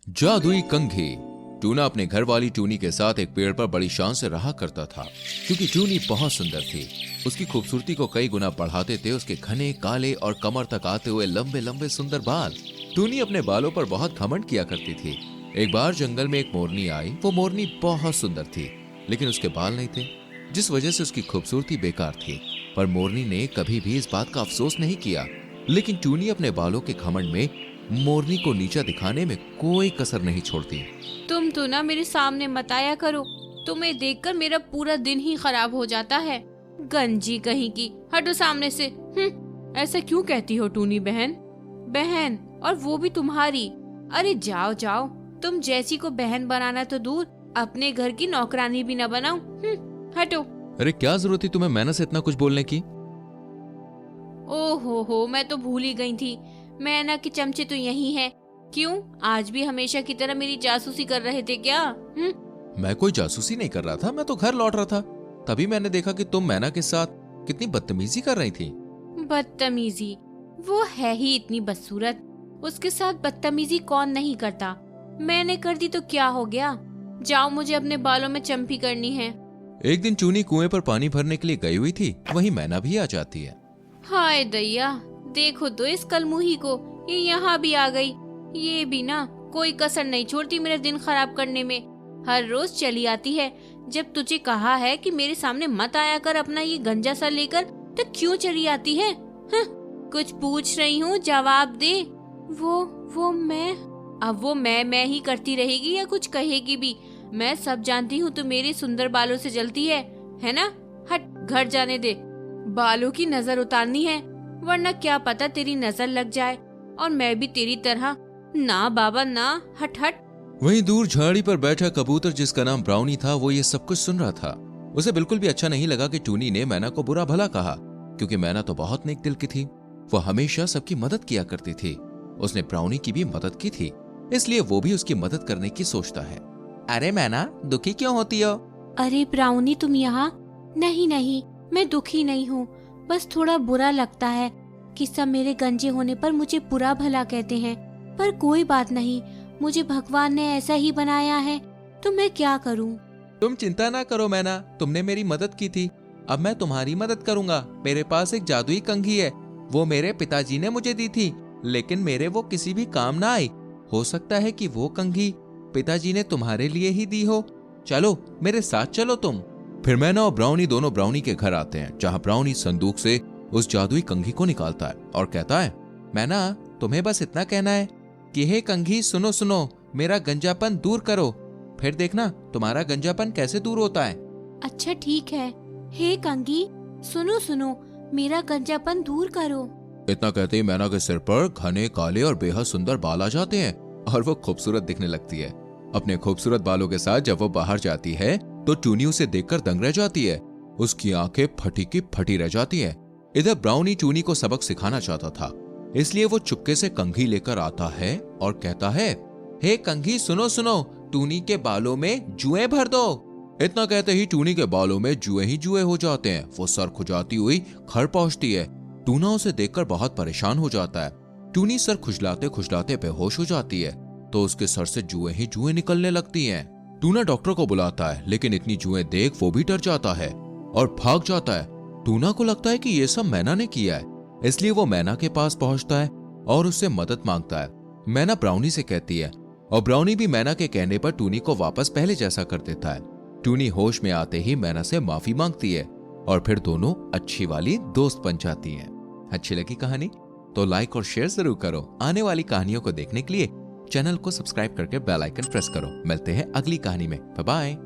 जादुई कंघी। टूना अपने घर वाली टूनी के साथ एक पेड़ पर बड़ी शान से रहा करता था, क्योंकि टूनी बहुत सुंदर थी। उसकी खूबसूरती को कई गुना बढ़ाते थे उसके घने काले और कमर तक आते हुए लंबे लंबे सुंदर बाल। टूनी अपने बालों पर बहुत घमंड किया करती थी। एक बार जंगल में एक मोरनी आई। वो मोरनी बहुत सुंदर थी, लेकिन उसके बाल नहीं थे, जिस वजह से उसकी खूबसूरती बेकार थी। पर मोरनी ने कभी भी इस बात का अफसोस नहीं किया। लेकिन टूनी अपने बालों के घमंड में मोरनी को नीचा दिखाने में कोई कसर नहीं छोड़ती। तुम तो ना मेरे सामने मत आया करो, तुम्हें देखकर मेरा पूरा दिन ही खराब हो जाता है। गंजी कहीं की, हटो सामने से। ऐसा क्यों कहती हो टूनी बहन? बहन, और वो भी तुम्हारी? अरे जाओ जाओ, तुम जैसी को बहन बनाना तो दूर, अपने घर की नौकरानी भी न बनाओ। हटो। अरे क्या जरूरत थी तुम्हें मैना से इतना कुछ बोलने की? ओहो हो, मैं तो भूल ही गई थी। मैना के चमचे तो यही हैं। क्यों, आज भी हमेशा की तरह मेरी जासूसी कर रहे थे क्या? मैं कोई जासूसी नहीं कर रहा था, मैं तो घर लौट रहा था। तभी मैंने देखा कि तुम मैना के साथ कितनी बदतमीजी कर रही थी। बदतमीजी? वो है ही इतनी बदसूरत, उसके साथ बदतमीजी कौन नहीं करता। मैंने कर दी तो क्या हो गया? जाओ, मुझे अपने बालों में चंपी करनी है। एक दिन चूनी कुएं पर पानी भरने के लिए गई हुई थी, वहीं मैना भी आ जाती है। हाय दैया, देखो तो इस कलमुही को, ये यहाँ भी आ गई। ये भी ना कोई कसर नहीं छोड़ती मेरा दिन खराब करने में। हर रोज चली आती है। जब तुझे कहा है कि मेरे सामने मत आया कर अपना ये गंजा सा लेकर, तो क्यों चली आती है? कुछ पूछ रही हूँ, जवाब दे। वो मैं? अब वो मैं ही करती रहेगी या कुछ कहेगी भी? मैं सब जानती हूँ, तो मेरे सुंदर बालों से जलती है ना? हट, घर जाने दे। बालों की नजर उतारनी है, वरना क्या पता तेरी नजर लग जाए और मैं भी तेरी तरह। ना बाबा ना, हट हट। वहीं दूर झाड़ी पर बैठा कबूतर, जिसका नाम ब्राउनी था, वो ये सब कुछ सुन रहा था। उसे बिल्कुल भी अच्छा नहीं लगा कि टूनी ने मैना को बुरा भला कहा, क्योंकि मैना तो बहुत नेक दिल की थी। वो हमेशा सबकी मदद किया करती थी। उसने ब्राउनी की भी मदद की थी, इसलिए वो भी उसकी मदद करने की सोचता है। अरे मैना, दुखी क्यों होती हो? अरे ब्राउनी, तुम यहाँ? नहीं, मैं दुखी नहीं हूँ, बस थोड़ा बुरा लगता है कि सब मेरे गंजे होने पर मुझे बुरा भला कहते हैं। पर कोई बात नहीं, मुझे भगवान ने ऐसा ही बनाया है, तो मैं क्या करूं? तुम चिंता ना करो मैना, तुमने मेरी मदद की थी, अब मैं तुम्हारी मदद करूंगा। मेरे पास एक जादुई कंघी है, वो मेरे पिताजी ने मुझे दी थी, लेकिन मेरे वो किसी भी काम ना आई। हो सकता है कि वो कंघी पिताजी ने तुम्हारे लिए ही दी हो। चलो मेरे साथ चलो तुम। फिर मैना और ब्राउनी दोनों ब्राउनी के घर आते हैं, जहाँ ब्राउनी संदूक से उस जादुई कंघी को निकालता है और कहता है, मैना, तुम्हें बस इतना कहना है कि हे कंघी, सुनो सुनो, मेरा गंजापन दूर करो, फिर देखना तुम्हारा गंजापन कैसे दूर होता है। अच्छा ठीक है, हे कंघी, सुनो सुनो, मेरा गंजापन दूर करो। इतना कहते ही मैना के सिर पर घने काले और बेहद सुंदर बाल आ जाते हैं और वो खूबसूरत दिखने लगती है। अपने खूबसूरत बालों के साथ जब वो बाहर जाती है तो टूनी उसे देखकर दंग रह जाती है। उसकी आंखें फटी की फटी रह जाती हैं। इधर ब्राउनी टूनी को सबक सिखाना चाहता था, इसलिए वो चुपके से कंघी लेकर आता है और कहता है, हे कंघी, सुनो सुनो, टूनी के बालों में जुएं भर दो। इतना कहते ही टूनी के बालों में जुएं ही जुएं हो जाते हैं। वो सर खुजाती हुई घर पहुंचती है। टूना उसे देखकर बहुत परेशान हो जाता है। टूनी सर खुजलाते खुजलाते बेहोश हो जाती है, तो उसके सर से जुएं ही जुएं निकलने लगती हैं। टूना डॉक्टर को बुलाता है, लेकिन इतनी जुएं देख वो भी डर जाता है और भाग जाता है। टूना को लगता है कि ये सब मैना ने किया है, इसलिए वो मैना के पास पहुंचता है और उससे मदद मांगता है। मैना ब्राउनी से कहती है और ब्राउनी भी मैना के कहने पर टूनी को वापस पहले जैसा कर देता है। टूनी होश में आते ही मैना से माफी मांगती है और फिर दोनों अच्छी वाली दोस्त बन जाती हैं। अच्छी लगी कहानी तो लाइक और शेयर जरूर करो। आने वाली कहानियों को देखने के लिए चैनल को सब्सक्राइब करके बेल आइकन प्रेस करो। मिलते हैं अगली कहानी में। Bye bye.